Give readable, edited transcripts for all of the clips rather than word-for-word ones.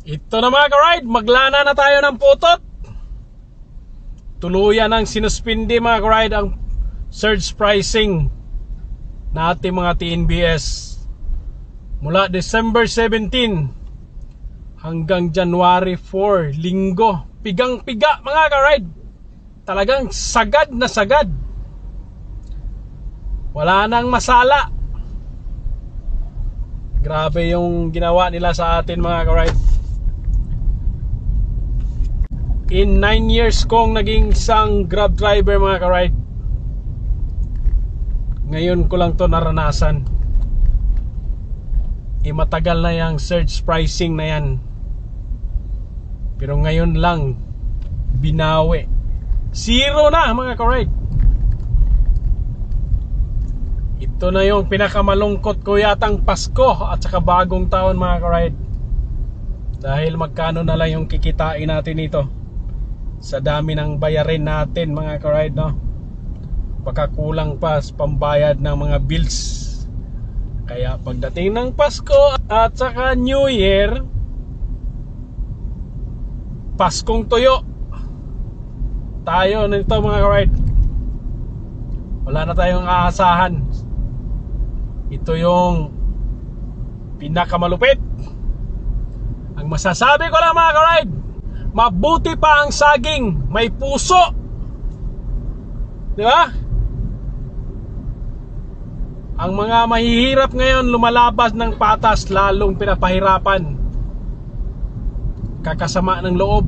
Ito na mga ka-ride, maglana na tayo ng putot. Tuluyan ng sinuspindi mga ka-ride ang surge pricing na ating mga TNBS mula December 17 hanggang January 4, linggo. Pigang-piga mga ka-ride. Talagang sagad na sagad. Wala nang masala. Grabe yung ginawa nila sa atin mga ka-ride. In 9 years kong naging isang Grab driver mga ka-ride, ngayon ko lang to naranasan. Matagal na yung surge pricing na yan, pero ngayon lang binawi. Zero na mga ka-ride. Ito na yung pinakamalungkot ko yatang Pasko at saka bagong taon mga ka-ride, dahil magkano na lang yung kikitain natin ito sa dami ng bayarin natin mga ka-ride, no? Baka kulang pa sa pambayad ng mga bills. Kaya pagdating ng Pasko at saka New Year, Paskong tuyo tayo nito mga ka-ride. Wala na tayong aasahan. Ito yung pinakamalupit. Ang masasabi ko lang mga ka-ride, mabuti pa ang saging may puso. Di ba? Ang mga mahihirap ngayon lumalabas ng patas, lalong pinapahirapan. Kakasama ng loob.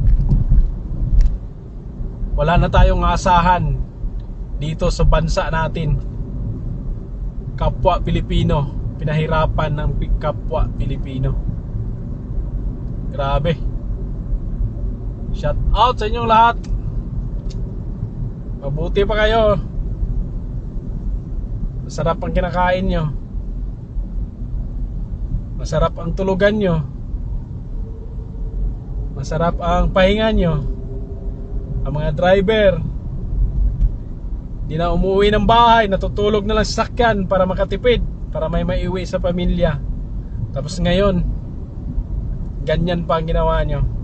Wala na tayong asahan dito sa bansa natin. Kapwa Pilipino, pinahirapan ng kapwa Pilipino. Grabe. Shout out sa inyong lahat. Mabuti pa kayo. Masarap ang kinakain nyo. Masarap ang tulugan nyo. Masarap ang pahinga nyo. Ang mga driver, di na umuwi ng bahay, natutulog na lang sa sakyan para makatipid, para may maiuwi sa pamilya. Tapos ngayon, ganyan pa ang ginawa nyo.